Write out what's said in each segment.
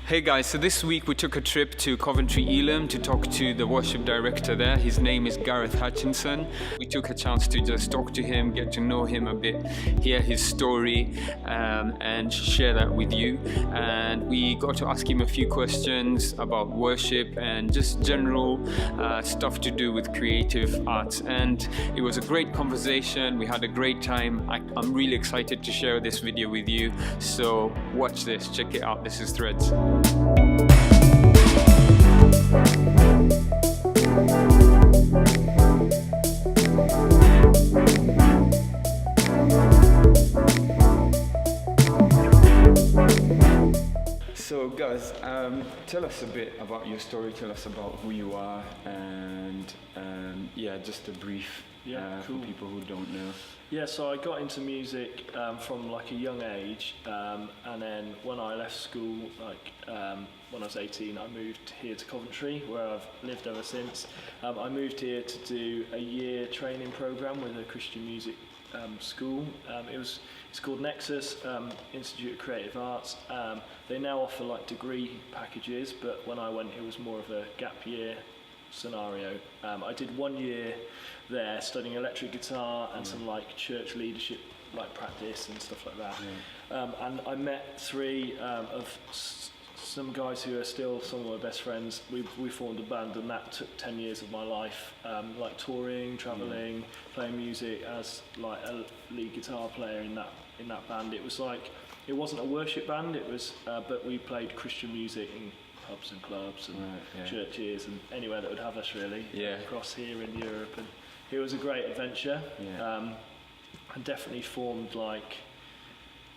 Hey guys, so this week we took a trip to Coventry, Elim to talk to the worship director there. His name is Gareth Hutchinson. We took a chance to just talk to him, get to know him a bit, hear his story, and share that with you. And we got to ask him a few questions about worship and just general stuff to do with creative arts. And it was a great conversation. We had a great time. I'm really excited to share this video with you. So watch this, check it out. This is Threads. So guys, tell us a bit about your story, tell us about who you are, and just a brief Cool. for people who don't know. Yeah, so I got into music from like a young age, and then when I left school, when I was 18, I moved here to Coventry, where I've lived ever since. I moved here to do a year training program with a Christian music school. It's called Nexus Institute of Creative Arts. They now offer like degree packages, but when I went, it was more of a gap year scenario. I did 1 year there studying electric guitar and some like church leadership like practice and stuff like that. And I met three of some guys who are still some of my best friends. We formed a band, and that took 10 years of my life, like touring, travelling, playing music as like a lead guitar player in that band. It was like, it wasn't a worship band, it was but we played Christian music in pubs and clubs and churches and anywhere that would have us really, across here in Europe, and it was a great adventure. And definitely formed like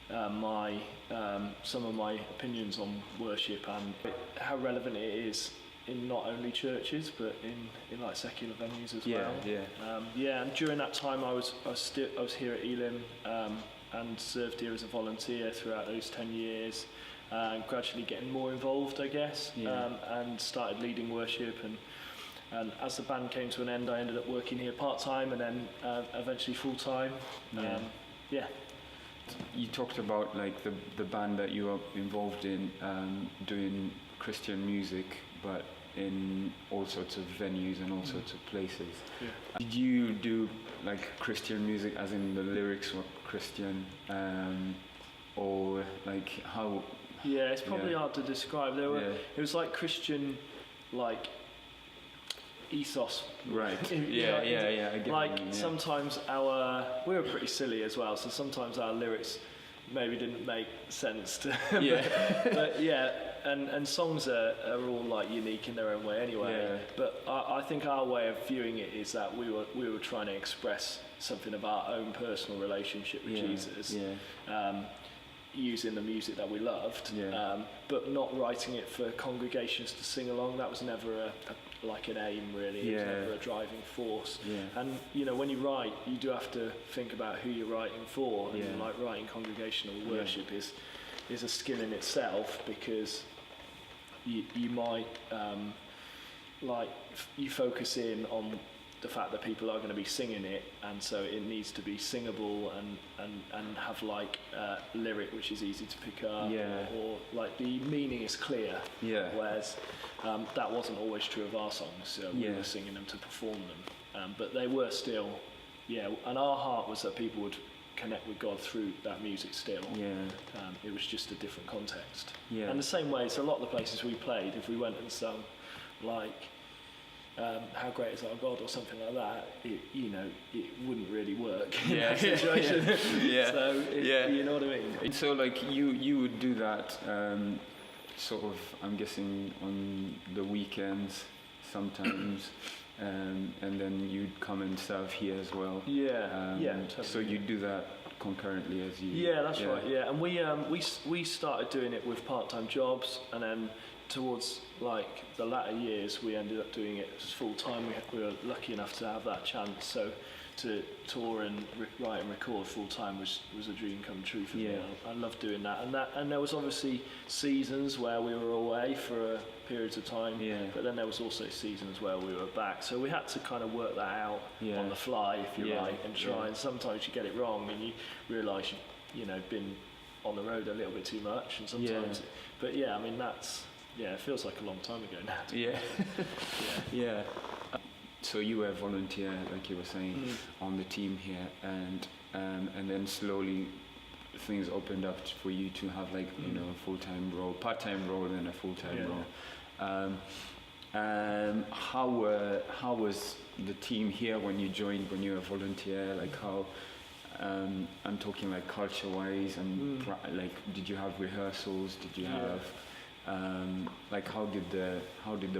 some of my opinions on worship and how relevant it is in not only churches but in like secular venues as well. And during that time I was here at Elim and served here as a volunteer throughout those 10 years. And gradually getting more involved, I guess, and started leading worship. And as the band came to an end, I ended up working here part-time and then eventually full-time. You talked about like the band that you were involved in doing Christian music, but in all sorts of venues and all sorts of places. Did you do like Christian music as in the lyrics were Christian, or like how? Yeah, it's probably hard to describe. It was like Christian, like ethos. Right. I get like sometimes we were pretty silly as well, so sometimes our lyrics maybe didn't make sense to. And songs are all like unique in their own way anyway. But I think our way of viewing it is that we were trying to express something about our own personal relationship with Jesus. Using the music that we loved, but not writing it for congregations to sing along. That was never an aim really. It was never a driving force. And when you write, you do have to think about who you're writing for. And like writing congregational worship is a skill in itself, because you might you focus in on the fact that people are going to be singing it, and so it needs to be singable and have like lyric which is easy to pick up, or like the meaning is clear. Whereas that wasn't always true of our songs. So we were singing them to perform them, but they were still, and our heart was that people would connect with God through that music still. It was just a different context. And the same way, so a lot of the places we played, if we went and sung like how great is our God or something like that, it wouldn't really work in that situation. So you know what I mean. And so like you would do that sort of, I'm guessing, on the weekends sometimes, and then you'd come and serve here as well. Totally. So you do that concurrently as you. That's right. And we started doing it with part-time jobs, and then towards like the latter years we ended up doing it full time. We were lucky enough to have that chance, so to tour and write and record full time was a dream come true for me. I loved doing that, and there was obviously seasons where we were away for periods of time, but then there was also seasons where we were back, so we had to kind of work that out on the fly, if you like, and try, and sometimes you get it wrong and you realise you've been on the road a little bit too much, and sometimes. But yeah, I mean it feels like a long time ago now. Yeah. Yeah. So you were a volunteer, like you were saying, on the team here, and then slowly things opened up for you to have like a full-time role, part-time role, and a full-time role. How was the team here when you joined, when you were a volunteer? Like how? I'm talking like culture-wise, and like, did you have rehearsals? Did you have like how did the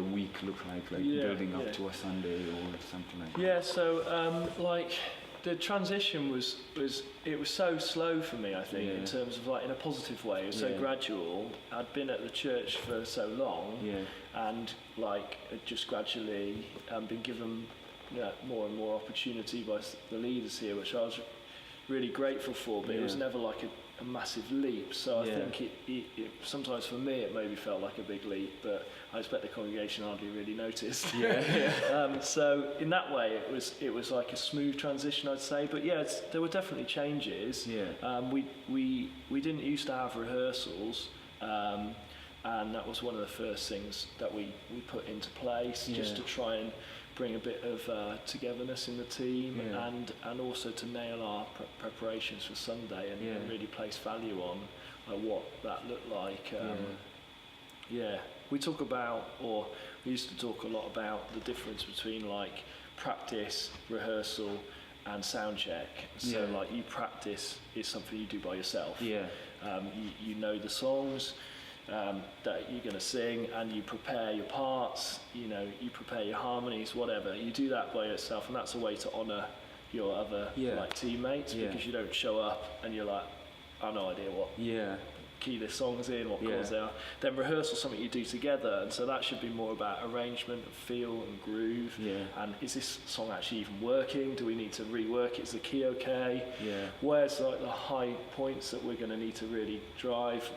week look like building up to a Sunday or something like that? Yeah, so like the transition was so slow for me, I think, in terms of like in a positive way. It was so gradual. I'd been at the church for so long, and like just gradually been given more and more opportunity by the leaders here, which I was really grateful for, but it was never like a massive leap. So I think it sometimes for me it maybe felt like a big leap, but I expect the congregation hardly really noticed. So in that way it was like a smooth transition, I'd say. But there were definitely changes. We didn't used to have rehearsals, and that was one of the first things that we put into place, just to try and bring a bit of togetherness in the team, and also to nail our preparations for Sunday, and really place value on what that looked like. We talk about, or we used to talk a lot about the difference between like practice, rehearsal, and sound check. So like you practice is something you do by yourself. You know the songs that you're going to sing, and you prepare your parts, you prepare your harmonies, whatever. You do that by yourself, and that's a way to honour your other like teammates, because you don't show up and you're like, I have no idea what key this song's in, what chords they are. Then rehearsal is something you do together, and so that should be more about arrangement, feel and groove, and is this song actually even working? Do we need to rework it? Is the key okay? Where's like the high points that we're going to need to really drive?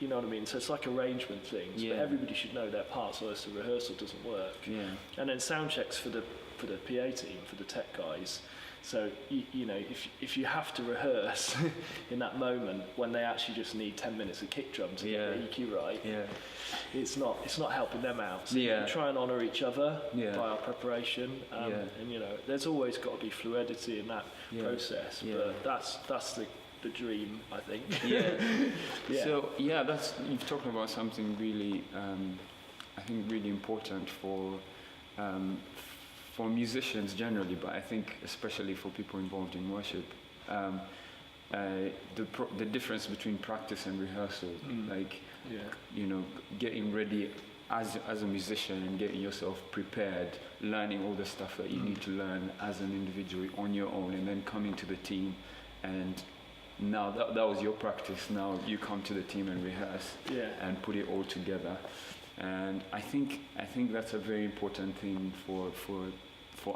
You know what I mean? So it's like arrangement things, but everybody should know their parts, or else the rehearsal doesn't work. And then sound checks for the PA team, for the tech guys. So if you have to rehearse in that moment when they actually just need 10 minutes of kick drum to get the EQ right, it's not helping them out. So we try and honour each other by our preparation, and there's always got to be fluidity in that process. But that's the dream, I think. So that's, you've talked about something really, I think really important for musicians generally, but I think especially for people involved in worship, the difference between practice and rehearsal, getting ready as a musician and getting yourself prepared, learning all the stuff that you need to learn as an individual on your own, and then coming to the team, and now that was your practice. Now you come to the team and rehearse and put it all together. And I think that's a very important thing for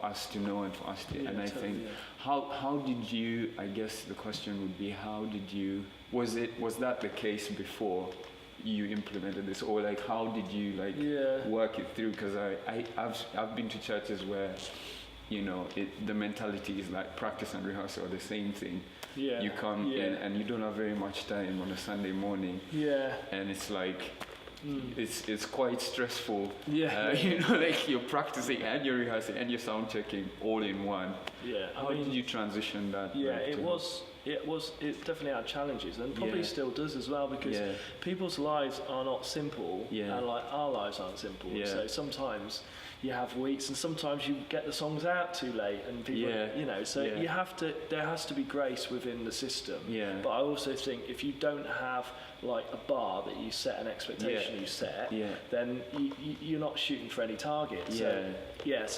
us to know, and for us to. And I think how did you? I guess the question would be, how did you? Was that the case before you implemented this, or like how did you work it through? Because I've been to churches where the mentality is like practice and rehearsal are the same thing. You come in and you don't have very much time on a Sunday morning. And it's like it's quite stressful. Like you're practicing and you're rehearsing and you're sound checking all in one. How did you transition that? It definitely had challenges, and probably still does as well, because people's lives are not simple, and like our lives aren't simple. So sometimes you have weeks, and sometimes you get the songs out too late, and people, you have to. There has to be grace within the system. But I also think if you don't have like a bar that you set, an expectation you set, then you're not shooting for any target.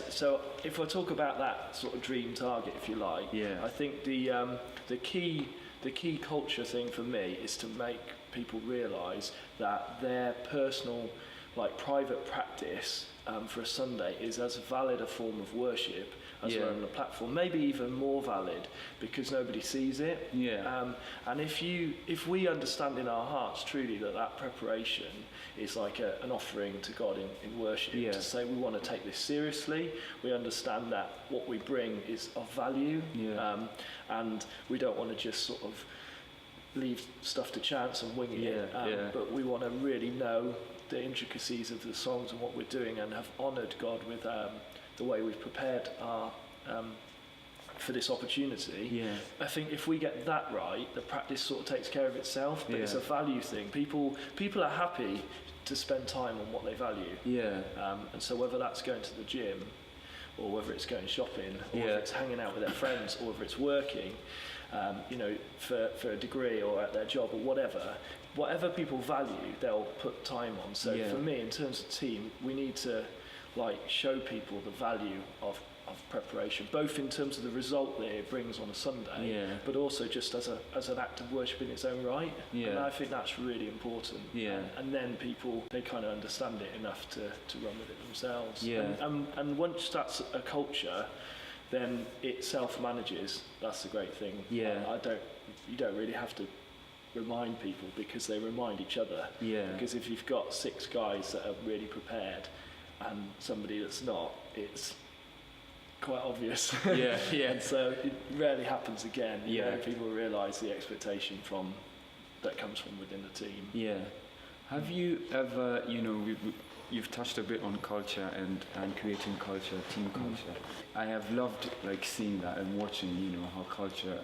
So if I talk about that sort of dream target, if you like, I think the key culture thing for me is to make people realise that their personal, like private practice for a Sunday is as valid a form of worship as we're on the platform, maybe even more valid, because nobody sees it. And if we understand in our hearts truly that preparation is like an offering to God in worship, to say we want to take this seriously, we understand that what we bring is of value, and we don't want to just sort of leave stuff to chance and wing it. But we want to really know the intricacies of the songs and what we're doing, and have honoured God with the way we've prepared our for this opportunity. I think if we get that right, the practice sort of takes care of itself. But it's a value thing. People are happy to spend time on what they value. And so whether that's going to the gym, or whether it's going shopping, or whether it's hanging out with their friends, or whether it's working, for a degree or at their job or whatever people value, they'll put time on. So for me, in terms of team, we need to show people the value of preparation, both in terms of the result that it brings on a Sunday, but also just as an act of worship in its own right. And I think that's really important. And then people, they kind of understand it enough to run with it themselves. And once that's a culture, then it self-manages. That's the great thing. You don't really have to remind people, because they remind each other. Because if you've got 6 guys that are really prepared and somebody that's not, it's quite obvious. And so it rarely happens again. People realise the expectation that comes from within the team. Have you ever, you've touched a bit on culture and creating culture, team culture. I have loved seeing that and watching, how culture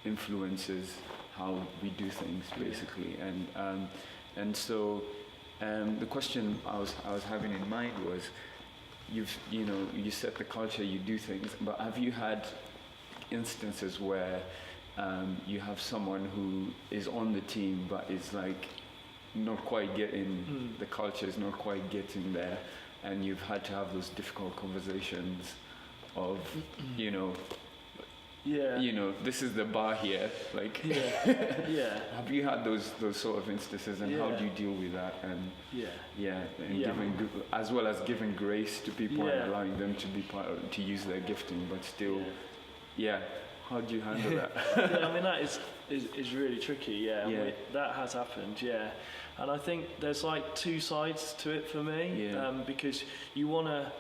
influences how we do things, basically. And so the question I was having in mind was, you set the culture, you do things, but have you had instances where you have someone who is on the team but is not quite getting the culture, is not quite getting there, and you've had to have those difficult conversations of this is the bar here, have you had those sort of instances, and how do you deal with that? And giving, as well as giving grace to people and allowing them to be to use their gifting, but still how do you handle that? I mean, that is really tricky. That has happened. And I think there's 2 sides to it for me, because you want to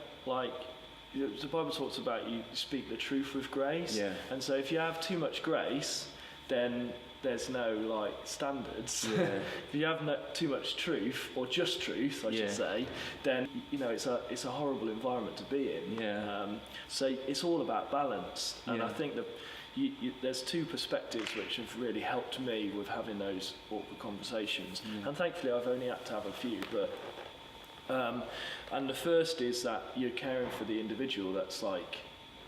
the Bible talks about you speak the truth with grace, and so if you have too much grace, then there's no standards. If you have too much truth, or just truth, I should say, then it's a horrible environment to be in. So it's all about balance, and I think that there's 2 perspectives which have really helped me with having those awkward conversations, and thankfully I've only had to have a few, but. And the first is that you're caring for the individual that's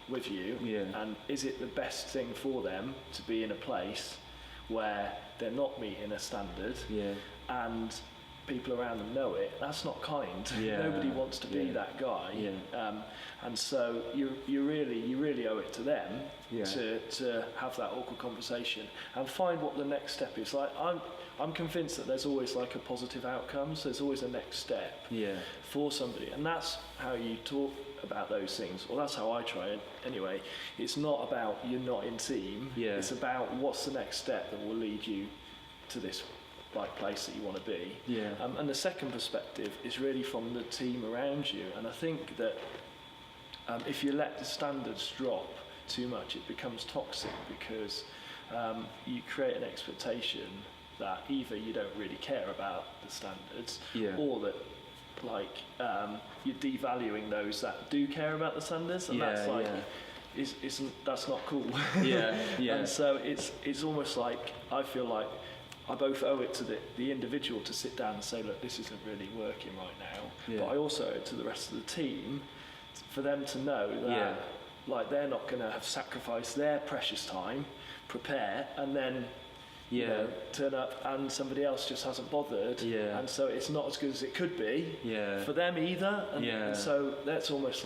with you, and is it the best thing for them to be in a place where they're not meeting a standard, and people around them know it? That's not kind. Nobody wants to be that guy, and so you really owe it to them to have that awkward conversation and find what the next step is. I'm convinced that there's always a positive outcome, so there's always a next step for somebody, and that's how you talk about those things, or that's how I try it anyway. It's not about you're not in team, it's about what's the next step that will lead you to this place that you want to be. And the second perspective is really from the team around you, and I think that if you let the standards drop too much, it becomes toxic, because you create an expectation that either you don't really care about the standards, or that you're devaluing those that do care about the standards, and that's that's not cool. And so it's almost I feel I both owe it to the individual to sit down and say, look, this isn't really working right now, but I also owe it to the rest of the team for them to know that they're not going to have sacrificed their precious time, prepare, and then turn up and somebody else just hasn't bothered, and so it's not as good as it could be for them either, and so that's almost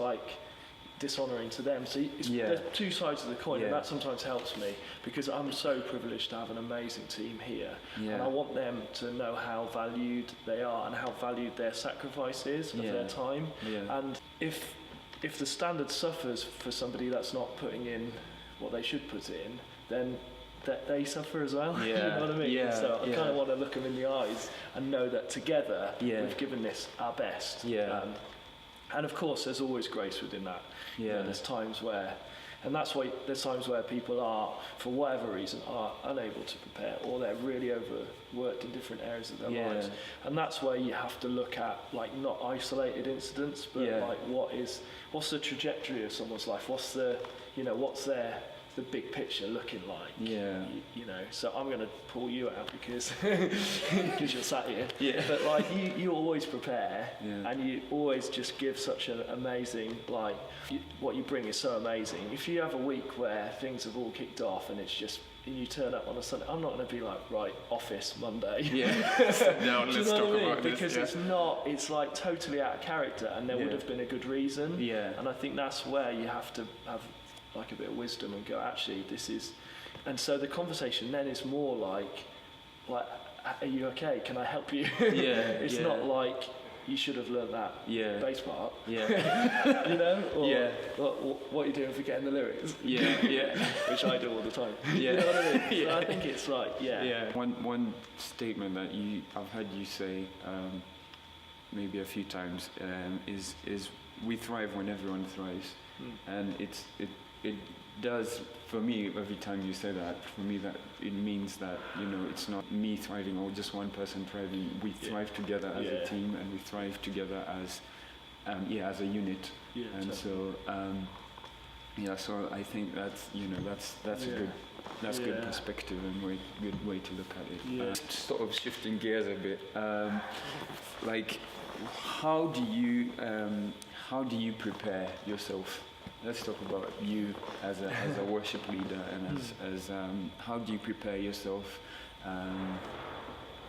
dishonouring to them. So there's 2 sides of the coin, and that sometimes helps me, because I'm so privileged to have an amazing team here, and I want them to know how valued they are and how valued their sacrifice is of their time. And if the standard suffers for somebody that's not putting in what they should put in, then that they suffer as well. You know what I mean? So I kind of want to look them in the eyes and know that together we've given this our best. And of course there's always grace within that. There's times where And that's why there's times where people are, for whatever reason, are unable to prepare, or they're really overworked in different areas of their lives. And that's where you have to look at, like, not isolated incidents, but like what's the trajectory of someone's life? What's the big picture looking like? You know, so I'm going to pull you out because you're sat here. But like you always prepare, and you always just give such an amazing, like, what you bring is so amazing. If you have a week where things have all kicked off and it's just, and you turn up on a Sunday, I'm not going to be like, right, office Monday. No, let's talk about this. Because it's like totally out of character, and there would have been a good reason. And I think that's where you have to have like a bit of wisdom and go, actually, this is, and so the conversation then is more like, are you okay? Can I help you? It's not like, you should have learned that bass part. You know? Or, what are you doing forgetting the lyrics? Which I do all the time. You know what I mean? So I think it's like, One statement that I've heard you say maybe a few times is we thrive when everyone thrives. And it does, for me, every time you say that, for me, that it means that, you know, it's not me thriving or just one person thriving. We thrive together as a team, and we thrive together as as a unit. And so so I think that's, you know, that's a good perspective and good way to look at it. Sort of shifting gears a bit, like, how do you prepare yourself? Let's talk about you as a worship leader, and as how do you prepare yourself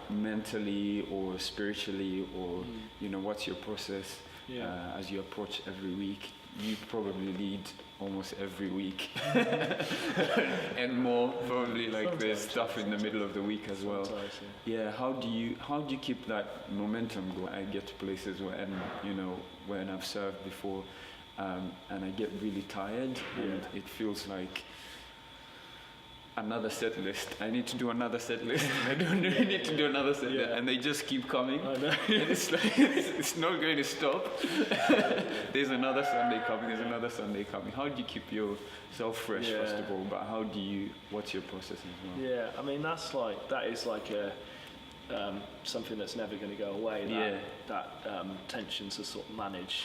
mentally or spiritually, or you know, what's your process as you approach every week? You probably lead almost every week, and more probably, like, sometimes there's stuff in the middle of the week as well. How do you keep that momentum going? I get to places when I've served before. And I get really tired, and it feels like another set list. I need to do another set list. I don't really need to do another set list, and they just keep coming. I know. And it's like it's not going to stop. There's another Sunday coming. There's another Sunday coming. How do you keep yourself fresh, first of all? But what's your process as well? I mean, that is like a something that's never going to go away. That tension to sort of manage.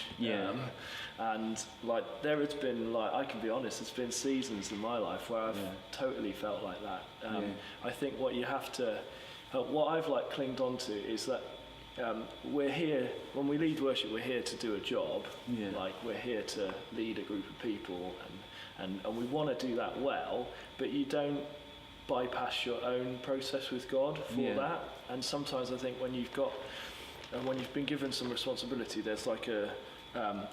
And like, there has been, like, I can be honest, there's been seasons in my life where I've totally felt like that. I think what you have to, what I've like clinged on to is that we're here, when we lead worship, we're here to do a job. Like, we're here to lead a group of people, and we want to do that well, but you don't bypass your own process with God for that. And sometimes I think when you've been given some responsibility, there's like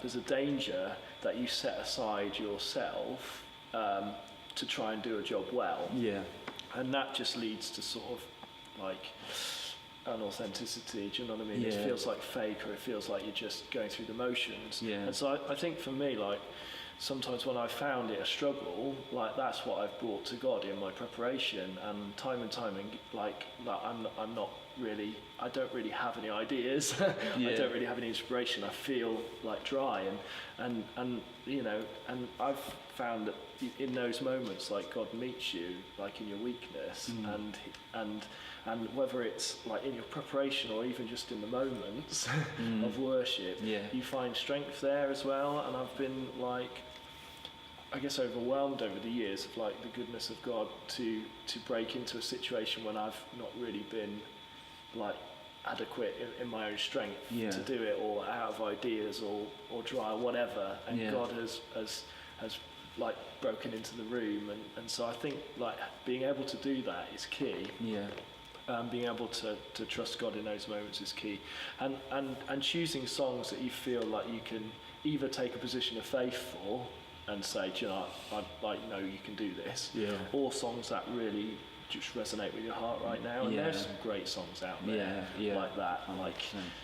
there's a danger that you set aside yourself to try and do a job well. And that just leads to sort of like unauthenticity. Do you know what I mean? It feels like fake, or it feels like you're just going through the motions. And so I think for me, like, sometimes when I found it a struggle, like, that's what I've brought to God in my preparation, and time, like I'm not really, I don't really have any ideas. I don't really have any inspiration. I feel like dry, and you know, and I've found that in those moments, like, God meets you, like, in your weakness, and whether it's like in your preparation or even just in the moments of worship, you find strength there as well. And I've been, like, I guess, overwhelmed over the years of, like, the goodness of God to break into a situation when I've not really been, like, adequate in my own strength to do it, or out of ideas, or dry, or whatever, and God has like broken into the room, and so I think, like, being able to do that is key. Being able to trust God in those moments is key, and choosing songs that you feel like you can either take a position of faith for and say, do you know, I know you can do this, or songs that really just resonate with your heart right now. And there's some great songs out there like that, like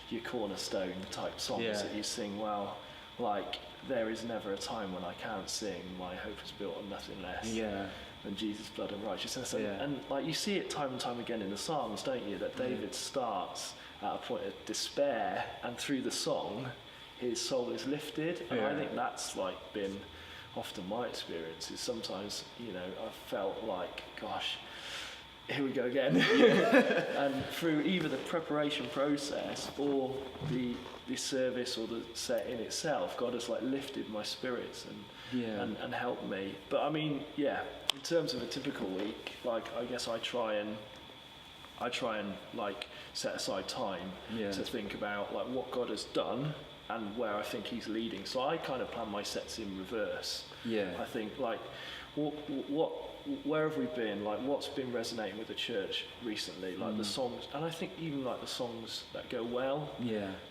your cornerstone type songs that you sing, well, like, there is never a time when I can't sing, my hope is built on nothing less than Jesus' blood and righteousness. And like, you see it time and time again in the Psalms, don't you, that David starts at a point of despair, and through the song his soul is lifted. And I think that's, like, been often my experience is sometimes, you know, I felt like, gosh, here we go again. And through either the preparation process or the service or the set in itself, God has like lifted my spirits and helped me. But I mean, yeah, in terms of a typical week, like I guess I try and like set aside time to think about like what God has done and where I think he's leading. So I kind of plan my sets in reverse. I think like where have we been, like what's been resonating with the church recently, like the songs, and I think even like the songs that go well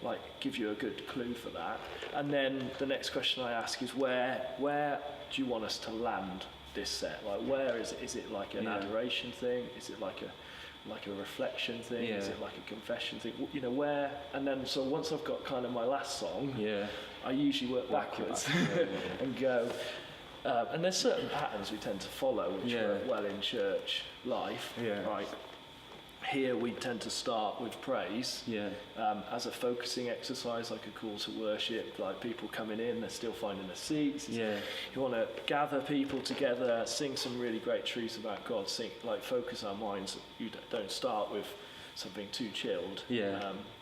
like give you a good clue for that. And then the next question I ask is where do you want us to land this set? Like where is it like an adoration thing, is it like a reflection thing, is it like a confession thing, you know, where? And then so once I've got kind of my last song, I usually work backwards and go and there's certain patterns we tend to follow which work well in church life. Right, here we tend to start with praise as a focusing exercise, like a call to worship, like people coming in, they're still finding their seats. You want to gather people together, sing some really great truths about God, focus our minds. You don't start with something too chilled.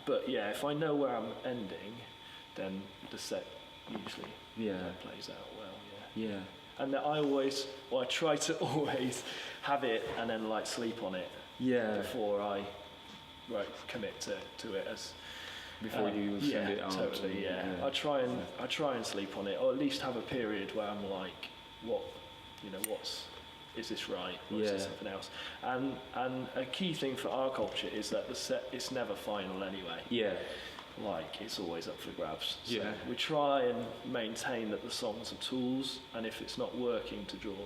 But if I know where I'm ending, then the set usually plays out well. And I try to always have it and then like sleep on it before I commit to it as before you send it out. Totally. I try and sleep on it, or at least have a period where I'm like, is this right, or is this something else? And a key thing for our culture is that the set is never final anyway. Like it's always up for grabs. So we try and maintain that the songs are tools, and if it's not working to draw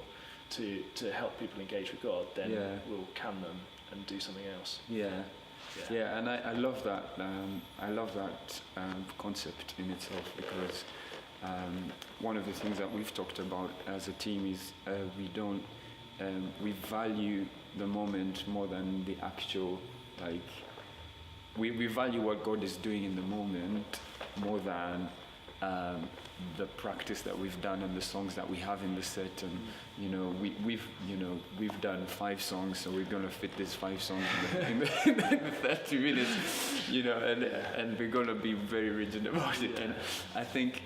to help people engage with God, then we'll can them and do something else. And I love that. I love that concept in itself, because one of the things that we've talked about as a team is we value the moment more than the actual like. We value what God is doing in the moment more than the practice that we've done and the songs that we have in the set. And we've done 5 songs, so we're gonna fit these 5 songs in the 30 minutes, and we're gonna be very rigid about it. And I think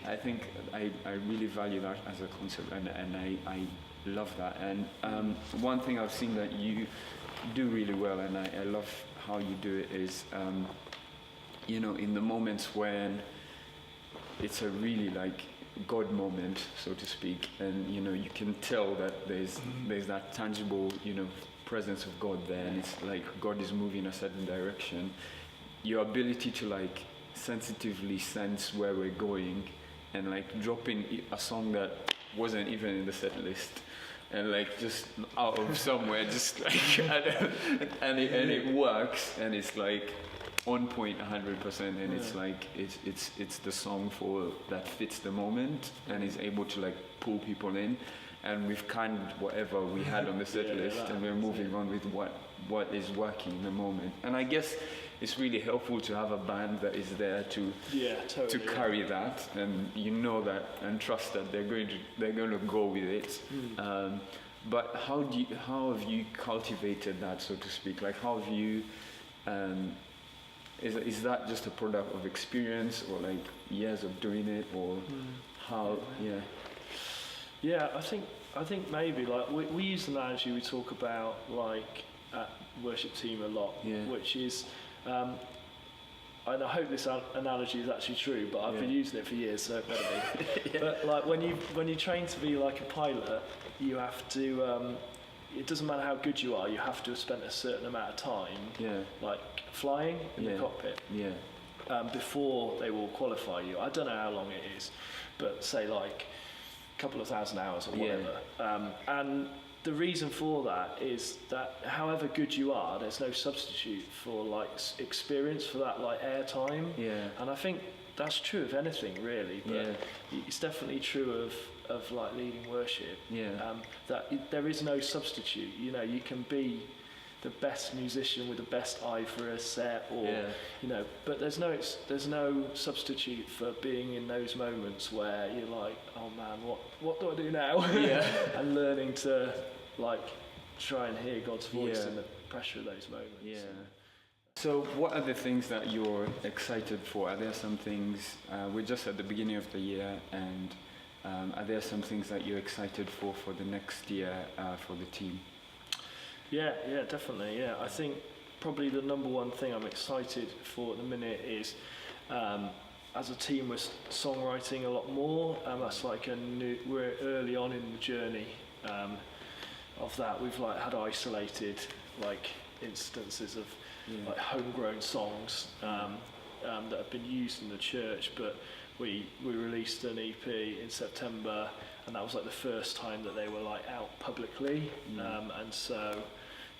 I really value that as a concept, and I love that. And one thing I've seen that you do really well, and I love how you do it, is in the moments when it's a really like God moment, so to speak, and you can tell that there's that tangible presence of God there, and it's like God is moving a certain direction. Your ability to like sensitively sense where we're going, and like drop in a song that wasn't even in the set list, and like just out of somewhere, just like and it works, and it's like on point 100%, and it's like it's the song that fits the moment and is able to like pull people in, and we've canned whatever we had on the set list, and we're moving on with what is working in the moment. And I guess it's really helpful to have a band that is there to carry that, and that, and trust that they're going to go with it. But how have you cultivated that, so to speak? Like, how have you is that just a product of experience, or like years of doing it, or how? I think maybe like we use the analogy we talk about like at worship team a lot, which is and I hope this analogy is actually true, but I've been using it for years, so it better be. But like when you train to be like a pilot, you have to it doesn't matter how good you are, you have to have spent a certain amount of time like flying in the cockpit before they will qualify you. I don't know how long it is, but say like a couple of thousand hours or whatever. And the reason for that is that however good you are, there's no substitute for like experience, for that like air time. And I think that's true of anything really, but it's definitely true of like leading worship. That there is no substitute. You can be the best musician with the best eye for a set, or but there's no substitute for being in those moments where you're like, oh man, what do I do now? And learning to like try and hear God's voice in the pressure of those moments. So what are the things that you're excited for? Are there some things, we're just at the beginning of the year, and are there some things that you're excited for the next year for the team? Yeah, definitely. Yeah, I think probably the number one thing I'm excited for at the minute is, as a team, we're songwriting a lot more. That's like we're early on in the journey of that. We've like had isolated like instances of like homegrown songs that have been used in the church, but we released an EP in September, and that was like the first time that they were like out publicly, and so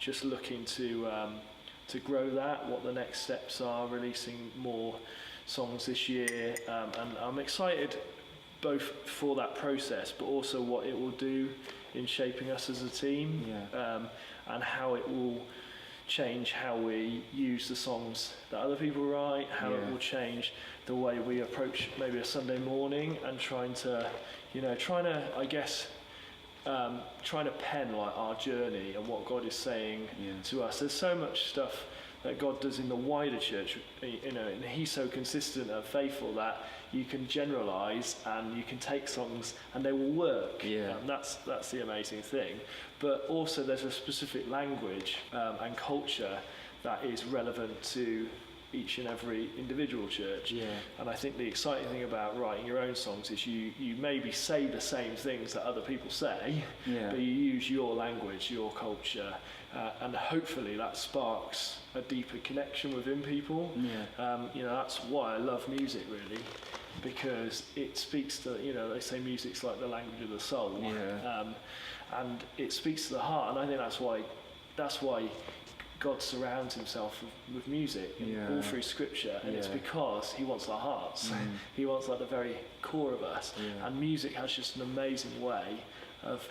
just looking to grow that, what the next steps are, releasing more songs this year, and I'm excited both for that process, but also what it will do in shaping us as a team, and how it will change how we use the songs that other people write, how it will change the way we approach maybe a Sunday morning, and trying to pen like our journey and what God is saying to us. There's so much stuff that God does in the wider church, and He's so consistent and faithful that you can generalize and you can take songs and they will work. That's the amazing thing. But also there's a specific language and culture that is relevant to each and every individual church. And I think the exciting thing about writing your own songs is you maybe say the same things that other people say, but you use your language, your culture, and hopefully that sparks a deeper connection within people. That's why I love music, really, because it speaks to, they say music's like the language of the soul, and it speaks to the heart, and I think that's why God surrounds Himself with music all through Scripture, and it's because He wants our hearts. He wants like the very core of us, and music has just an amazing way of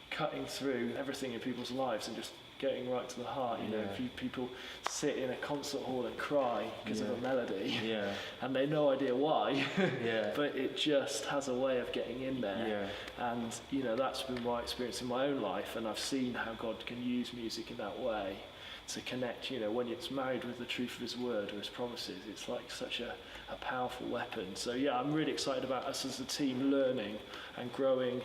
cutting through everything in people's lives and just getting right to the heart. People sit in a concert hall and cry because of a melody, and they no idea why, but it just has a way of getting in there. And that's been my experience in my own life, and I've seen how God can use music in that way to connect. When it's married with the truth of His word or His promises, it's like such a powerful weapon. So I'm really excited about us as a team learning and growing.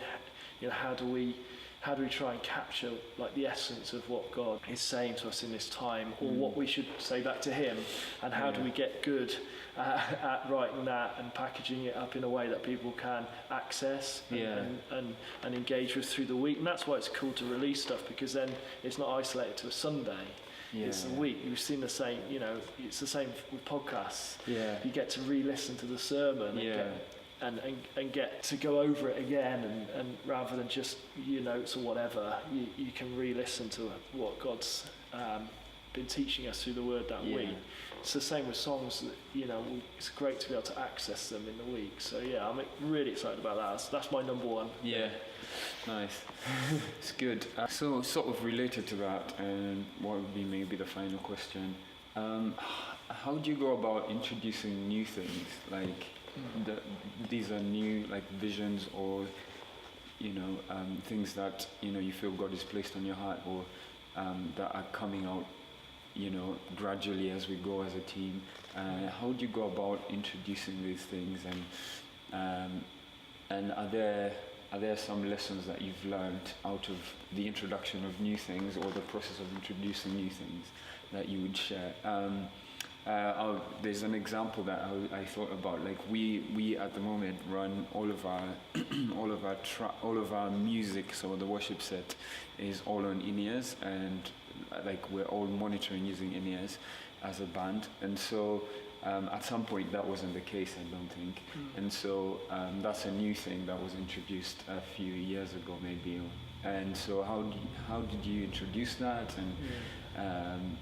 How do we try and capture like the essence of what God is saying to us in this time, or what we should say back to Him, and how do we get good at writing that and packaging it up in a way that people can access and engage with through the week. And that's why it's cool to release stuff, because then it's not isolated to a Sunday. It's the week. You've seen the same, it's the same with podcasts. You get to re-listen to the sermon and get to go over it again, and rather than just your notes or whatever, you can re-listen to what God's been teaching us through the word that week. It's the same with songs that, it's great to be able to access them in the week. So I'm really excited about that. That's my number one. Nice. It's good. So sort of related to that, and what would be maybe the final question, how do you go about introducing new things, like these are new like visions, or things that you feel God has placed on your heart, or that are coming out gradually as we go as a team? How do you go about introducing these things, and are there some lessons that you've learned out of the introduction of new things, or the process of introducing new things, that you would share? There's an example that I thought about. Like we at the moment run all of our music, so the worship set is all on in-ears, and like we're all monitoring using in-ears as a band. And so at some point that wasn't the case, I don't think. And so that's a new thing that was introduced a few years ago, maybe. And so how did you introduce that? And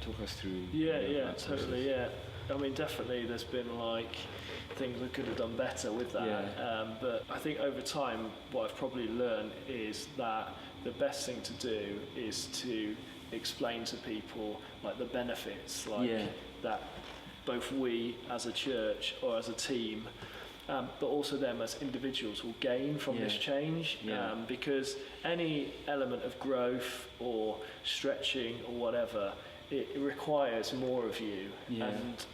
talk us through. Totally. I mean, definitely there's been like things we could have done better with that, but I think over time what I've probably learned is that the best thing to do is to explain to people like the benefits, like that both we as a church or as a team, but also them as individuals will gain from this change, because any element of growth or stretching or whatever, it requires more of you, and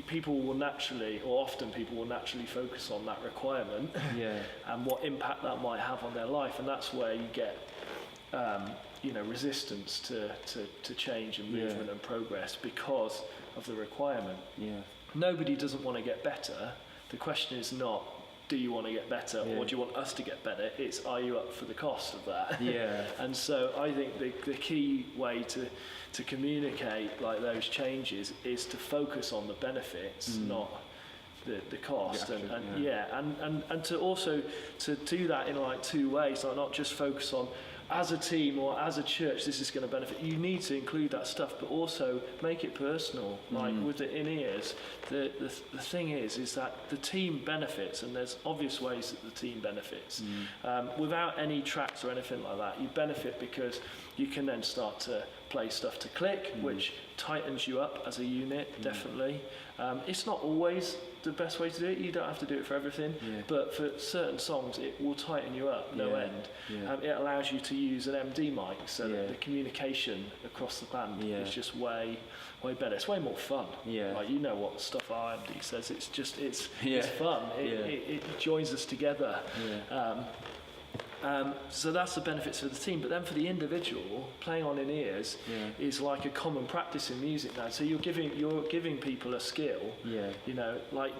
people will naturally, or often people will naturally focus on that requirement and what impact that might have on their life, and that's where you get resistance to change and movement and progress because of the requirement. Nobody doesn't want to get better. The question is not, do you want to get better or do you want us to get better? It's, are you up for the cost of that? And so I think the key way to communicate like those changes is to focus on the benefits, not the cost, and to also to do that in like two ways, like not just focus on as a team or as a church this is going to benefit. You need to include that stuff, but also make it personal, like with the in-ears. The thing is that the team benefits, and there's obvious ways that the team benefits. Without any tracks or anything like that, you benefit because you can then start to play stuff to click, which tightens you up as a unit, definitely. It's not always the best way to do it. You don't have to do it for everything, but for certain songs it will tighten you up no end. It allows you to use an MD mic, so that the communication across the band is just way better. It's way more fun. Like, you know what stuff our MD says. It's just it's fun. It joins us together. So that's the benefits for the team, but then for the individual, playing on in-ears is like a common practice in music now. So you're giving people a skill. You know, like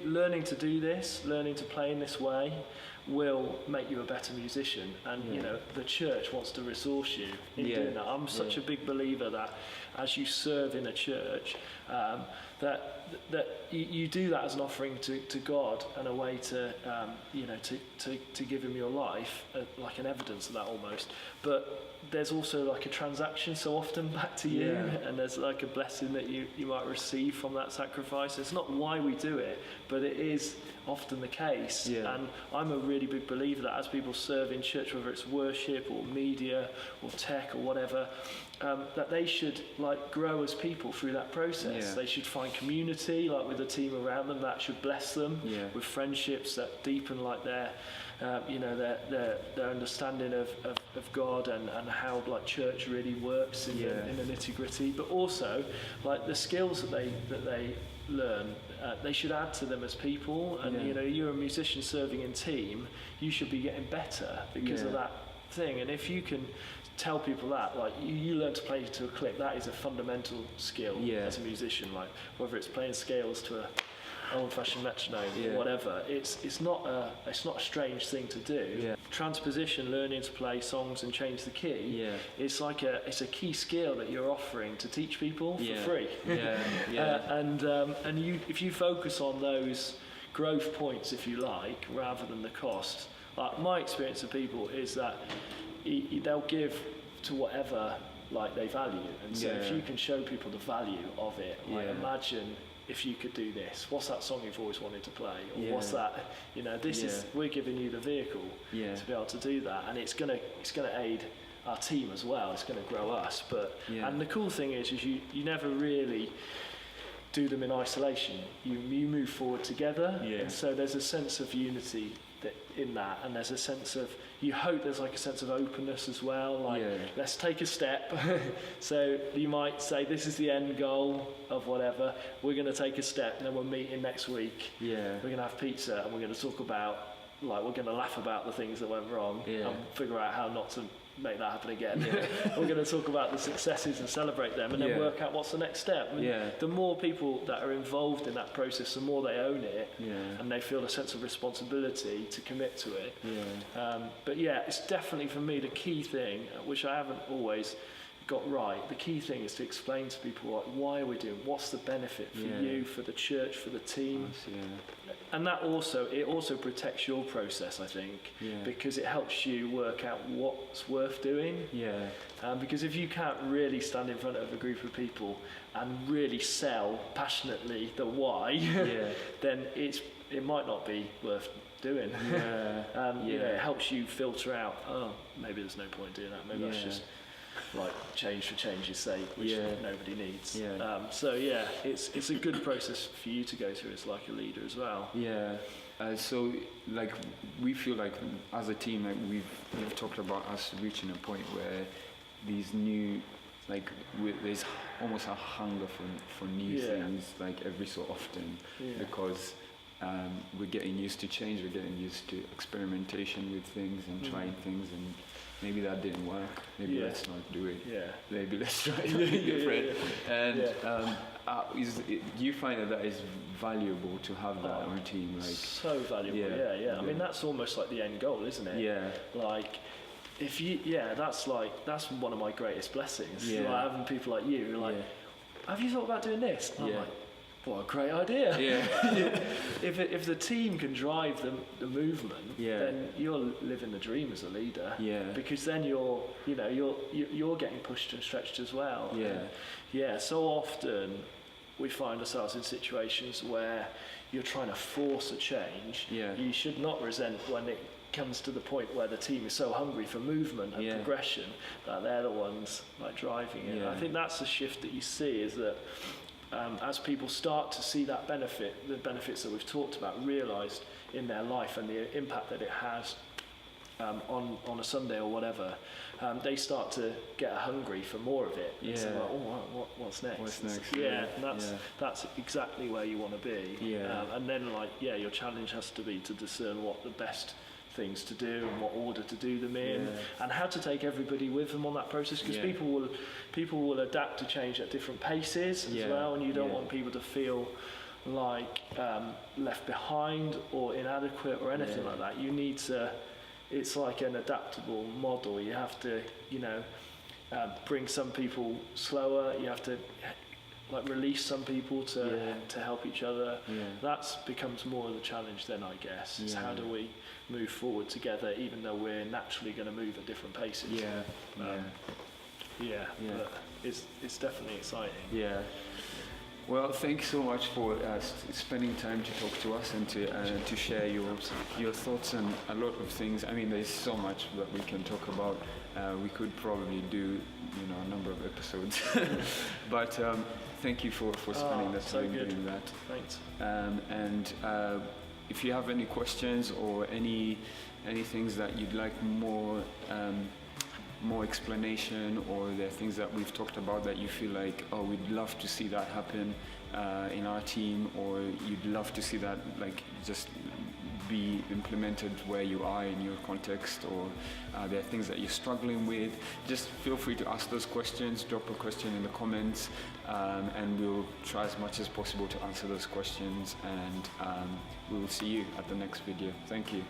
learning to do this, learning to play in this way, will make you a better musician. And you know, the church wants to resource you in doing that. I'm such a big believer that as you serve in a church, that you do that as an offering to God and a way to to give him your life, like an evidence of that almost. But there's also like a transaction so often back to you, and there's like a blessing that you might receive from that sacrifice. It's not why we do it, but it is often the case. And I'm a really big believer that as people serve in church, whether it's worship or media or tech or whatever, that they should like grow as people through that process. They should find community, like with a team around them that should bless them, with friendships that deepen like their understanding of God and how like church really works in the nitty-gritty. But also like the skills that they learn, they should add to them as people. And you know, you're a musician serving in team, you should be getting better because of that thing. And if you can tell people that, like you learn to play to a click, that is a fundamental skill as a musician. Like whether it's playing scales to a old-fashioned metronome or whatever, it's not a strange thing to do. Transposition, learning to play songs and change the key, it's like it's a key skill that you're offering to teach people for free. And if you focus on those growth points, if you like, rather than the cost, like my experience of people is that they'll give to whatever like they value. And so if you can show people the value of it, like imagine if you could do this, what's that song you've always wanted to play, or what's that, you know, this is, we're giving you the vehicle to be able to do that, and it's gonna aid our team as well, it's gonna grow us. But and the cool thing is you never really do them in isolation, you move forward together, and so there's a sense of unity in that, and there's a sense of, you hope there's like a sense of openness as well, like let's take a step. So you might say, this is the end goal of whatever, we're going to take a step, and then we're meeting next week, we're going to have pizza, and we're going to talk about, like, we're going to laugh about the things that went wrong and figure out how not to make that happen again. We're going to talk about the successes and celebrate them, and then work out what's the next step. And the more people that are involved in that process, the more they own it, and they feel a sense of responsibility to commit to it. But it's definitely for me the key thing, which I haven't always got right. The key thing is to explain to people, like, why are we doing, what's the benefit for you, for the church, for the team. And that also protects your process, I think, because it helps you work out what's worth doing. Because if you can't really stand in front of a group of people and really sell passionately the why, then it might not be worth doing. You know, it helps you filter out, maybe there's no point doing that, maybe that's just like change for change's sake, which nobody needs. Yeah. So yeah, it's a good process for you to go through as like a leader as well. Yeah. So like we feel like as a team, like we've talked about us reaching a point where these new, like there's almost a hunger for new things, like every so often, because we're getting used to change, we're getting used to experimentation with things and trying things, and maybe that didn't work, maybe let's not do it, maybe let's try something different. And do you find that is valuable to have that on your team? Like, so valuable, I mean, that's almost like the end goal, isn't it? Yeah. Like, if you, that's one of my greatest blessings. Yeah. Like having people like you who are like, have you thought about doing this? And I'm like, what a great idea. Yeah. If the team can drive the movement, then you're living the dream as a leader. Yeah. Because then you're getting pushed and stretched as well. Yeah. And so often we find ourselves in situations where you're trying to force a change. Yeah. You should not resent when it comes to the point where the team is so hungry for movement and progression that they're the ones like driving it. I think that's the shift that you see, is that as people start to see that benefit, the benefits that we've talked about realised in their life and the impact that it has on a Sunday or whatever, they start to get hungry for more of it. Yeah. It's like, oh, what's next? What's next? Yeah, and that's exactly where you want to be. Yeah. And then your challenge has to be to discern what the best things to do and what order to do them in, and how to take everybody with them on that process, because people will adapt to change at different paces as well, and you don't want people to feel like left behind or inadequate or anything like that. You need to, it's like an adaptable model. You have to bring some people slower, you have to like release some people to help each other. That becomes more of the challenge then, I guess, is how do we move forward together even though we're naturally going to move at different paces. But it's definitely exciting. Well, thanks so much for spending time to talk to us and to share your thoughts on a lot of things. I mean, there's so much that we can talk about. We could probably do a number of episodes, but thank you for spending the time doing that. Thanks. And if you have any questions or any things that you'd like more explanation, or there are things that we've talked about that you feel like, oh, we'd love to see that happen in our team, or you'd love to see that like just be implemented where you are in your context, or there are things that you're struggling with, just feel free to ask those questions. Drop a question in the comments, and we'll try as much as possible to answer those questions, and we will see you at the next video. Thank you.